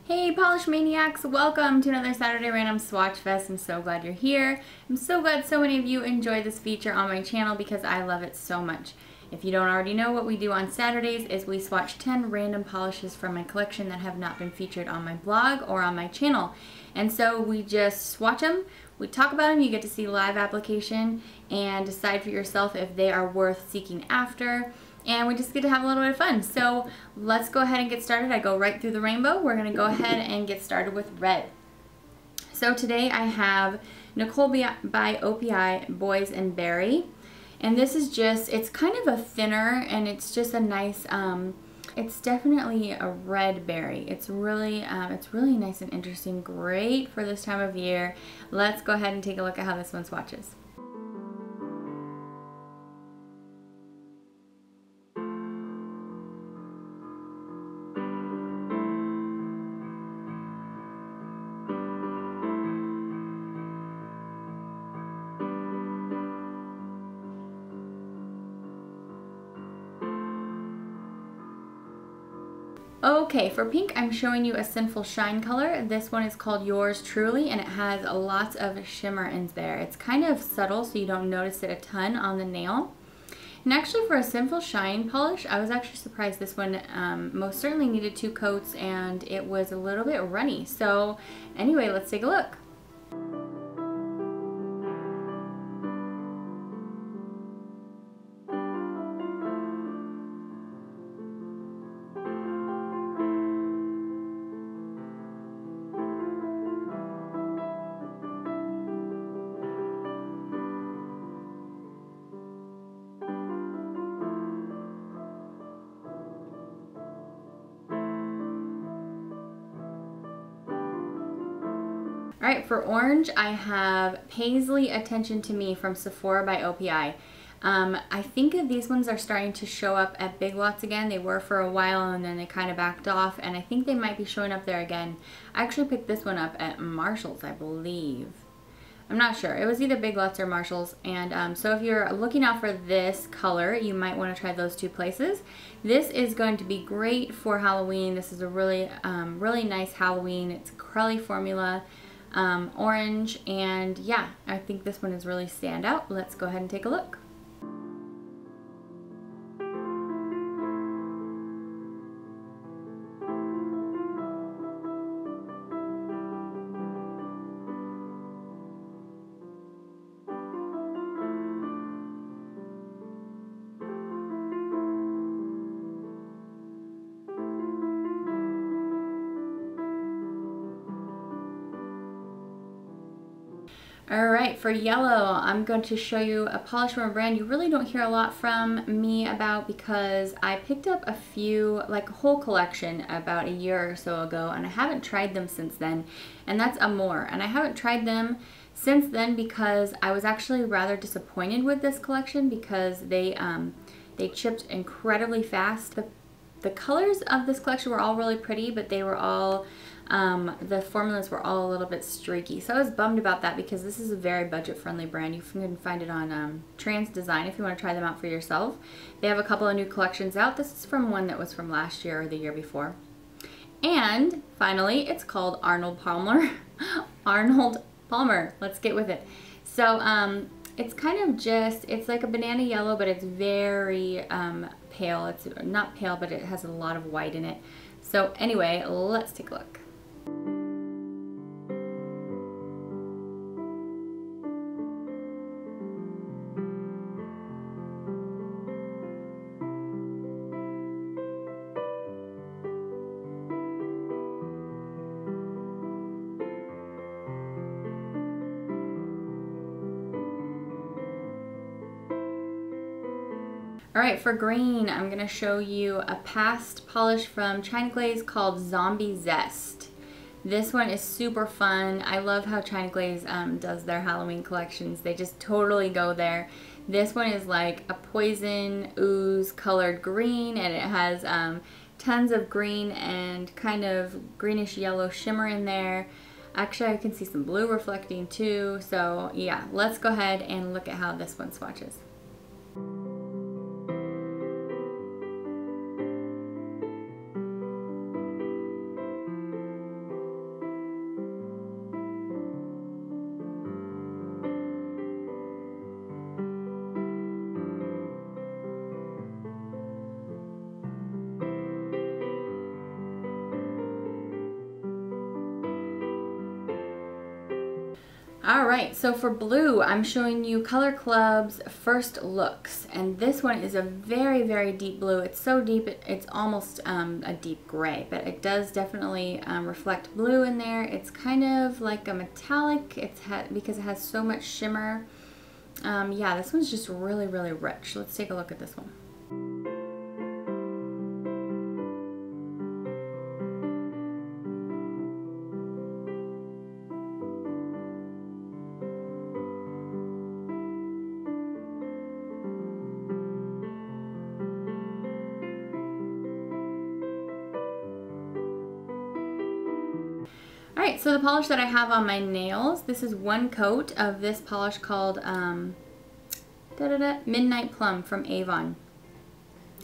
Hey Polish Maniacs, welcome to another Saturday Random Swatchfest. I'm so glad you're here. I'm so glad so many of you enjoy this feature on my channel because I love it so much. If you don't already know, what we do on Saturdays is we swatch 10 random polishes from my collection that have not been featured on my blog or on my channel. And so we just swatch them, we talk about them, you get to see live application and decide for yourself if they are worth seeking after. And we just get to have a little bit of fun. So let's go ahead and get started. I go right through the rainbow. We're gonna go ahead and get started with red. So today I have Nicole by OPI Boys and Berry. And this is just, it's kind of a thinner and it's just a nice, it's definitely a red berry. It's really nice and interesting. Great for this time of year. Let's go ahead and take a look at how this one swatches. Okay, for pink, I'm showing you a Sinful Shine color. This one is called Yours Truly, and it has lots of shimmer in there. It's kind of subtle, so you don't notice it a ton on the nail. And actually, for a Sinful Shine polish, I was actually surprised this one most certainly needed 2 coats, and it was a little bit runny. So anyway, let's take a look. All right, for orange, I have Paisley Attention to Me from Sephora by OPI. I think that these ones are starting to show up at Big Lots again. They were for a while and then they kind of backed off, and I think they might be showing up there again. I actually picked this one up at Marshall's, I believe. I'm not sure. It was either Big Lots or Marshall's, and so if you're looking out for this color, you might want to try those 2 places. This is going to be great for Halloween. This is a really, really nice Halloween. It's a curly formula. Orange, and yeah, I think this one is really stand out. Let's go ahead and take a look. Alright, for yellow, I'm going to show you a polish from a brand you really don't hear a lot from me about because I picked up a few, like a whole collection about a year or so ago, and I haven't tried them since then, and that's Amour. And I haven't tried them since then because I was actually rather disappointed with this collection because they chipped incredibly fast. The colors of this collection were all really pretty, but they were all the formulas were all a little bit streaky. So I was bummed about that because this is a very budget-friendly brand. You can find it on Trans Design if you want to try them out for yourself. They have a couple of new collections out. This is from one that was from last year or the year before. And finally, it's called Arnold Palmer. Arnold Palmer. Let's get with it. So it's kind of just, it's like a banana yellow, but it's very pale. It's not pale, but it has a lot of white in it. So anyway, let's take a look. Alright, for green, I'm going to show you a past polish from China Glaze called Zombie Zest. This one is super fun. I love how China Glaze does their Halloween collections. They just totally go there. This one is like a poison ooze colored green, and it has tons of green and kind of greenish yellow shimmer in there. Actually, I can see some blue reflecting too. So yeah, let's go ahead and look at how this one swatches. All right, so for blue, I'm showing you Color Club's First Looks, and this one is a very, very deep blue. It's so deep, it's almost a deep gray, but it does definitely reflect blue in there. It's kind of like a metallic, because it has so much shimmer. Yeah, this one's just really, really rich. Let's take a look at this one. Alright, so the polish that I have on my nails, this is one coat of this polish called Midnight Plum from Avon.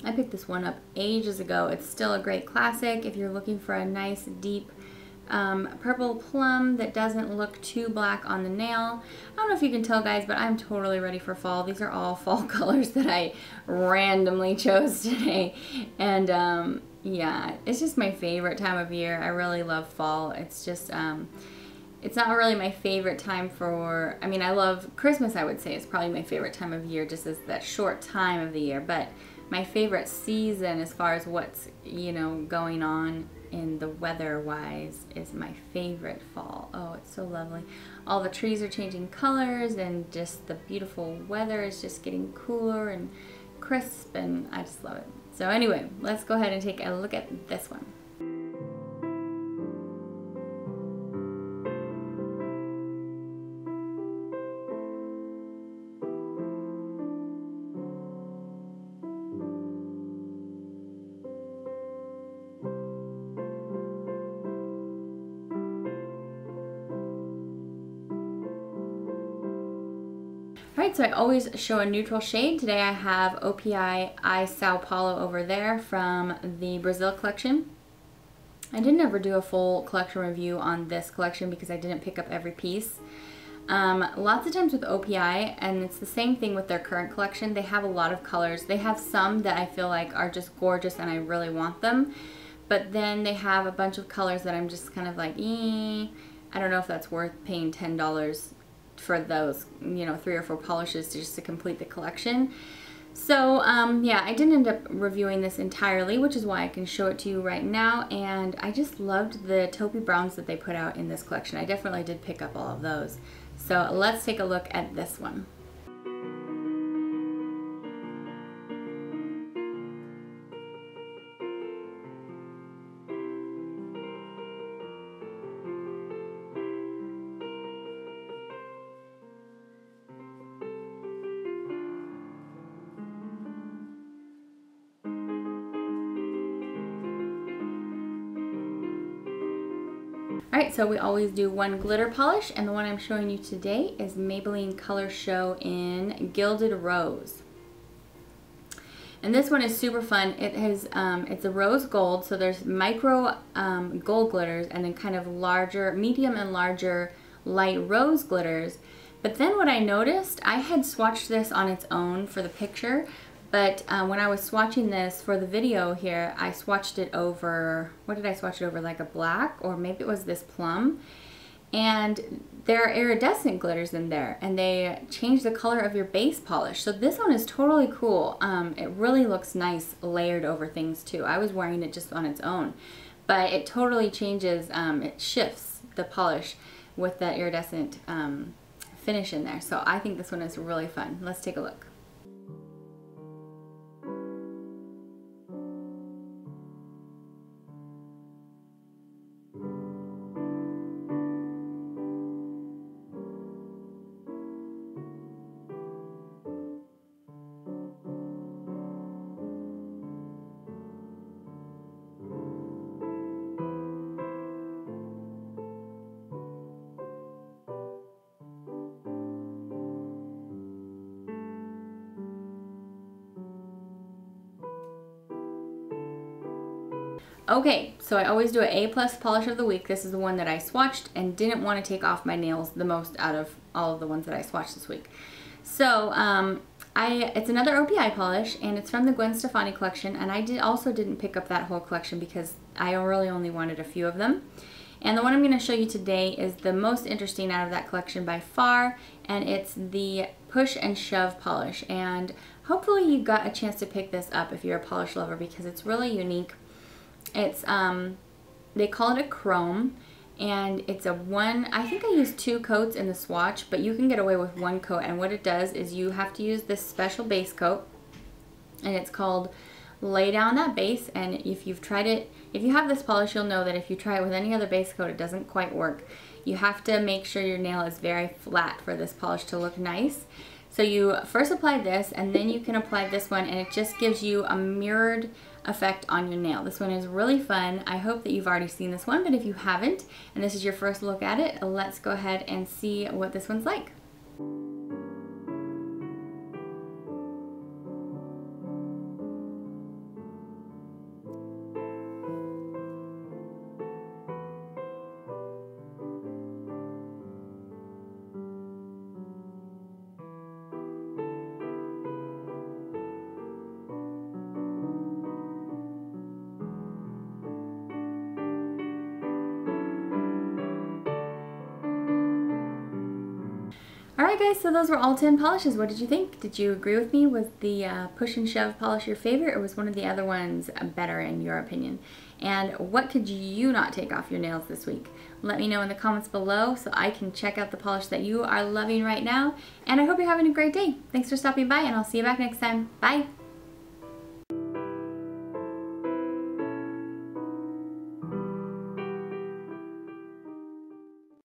I picked this one up ages ago. It's still a great classic if you're looking for a nice deep purple plum that doesn't look too black on the nail. I don't know if you can tell, guys, but I'm totally ready for fall. These are all fall colors that I randomly chose today. And yeah, it's just my favorite time of year. I really love fall. It's just, it's not really my favorite time for, I mean, I love Christmas, I would say. It's probably my favorite time of year, just as that short time of the year. But my favorite season as far as what's, you know, going on in the weather-wise is my favorite fall. Oh, it's so lovely. All the trees are changing colors, and just the beautiful weather is just getting cooler and crisp, and I just love it. So anyway, let's go ahead and take a look at this one. Alright, so I always show a neutral shade. Today I have OPI I Sao Paulo over there from the Brazil collection. I didn't ever do a full collection review on this collection because I didn't pick up every piece. Lots of times with OPI, and it's the same thing with their current collection, they have a lot of colors. They have some that I feel like are just gorgeous and I really want them. But then they have a bunch of colors that I'm just kind of like, I don't know if that's worth paying $10 for those, you know, 3 or 4 polishes just to complete the collection. So yeah, I didn't end up reviewing this entirely, which is why I can show it to you right now. And I just loved the taupey browns that they put out in this collection. I definitely did pick up all of those. So let's take a look at this one. Alright, so we always do one glitter polish, and the one I'm showing you today is Maybelline Color Show in Gilded Rose. And this one is super fun. It has, it's a rose gold, so there's micro gold glitters and then kind of larger, medium and larger light rose glitters. But then what I noticed, I had swatched this on its own for the picture, but when I was swatching this for the video here, I swatched it over, what did I swatch it over, like a black, or maybe it was this plum. And there are iridescent glitters in there, and they change the color of your base polish. So this one is totally cool. It really looks nice layered over things too. I was wearing it just on its own, but it totally changes, it shifts the polish with that iridescent finish in there. So I think this one is really fun. Let's take a look. Okay, so I always do an A+ polish of the week. This is the one that I swatched and didn't want to take off my nails the most out of all of the ones that I swatched this week. So it's another OPI polish, and it's from the Gwen Stefani collection, and I also didn't pick up that whole collection because I really only wanted a few of them. And the one I'm going to show you today is the most interesting out of that collection by far, and it's the Push and Shove polish. And hopefully you got a chance to pick this up if you're a polish lover, because it's really unique. It's they call it a chrome, and it's a one, I think I used 2 coats in the swatch, but you can get away with 1 coat. And what it does is you have to use this special base coat, and it's called Lay Down That Base. And if you've tried it, if you have this polish, you'll know that if you try it with any other base coat, it doesn't quite work. You have to make sure your nail is very flat for this polish to look nice. So you first apply this, and then you can apply this one, and it just gives you a mirrored effect on your nail. This one is really fun. I hope that you've already seen this one, but if you haven't, and this is your first look at it, let's go ahead and see what this one's like. Alright guys, so those were all 10 polishes. What did you think? Did you agree with me? Was the Push and Shove polish your favorite, or was one of the other ones better in your opinion? And what could you not take off your nails this week? Let me know in the comments below so I can check out the polish that you are loving right now. And I hope you're having a great day. Thanks for stopping by, and I'll see you back next time. Bye!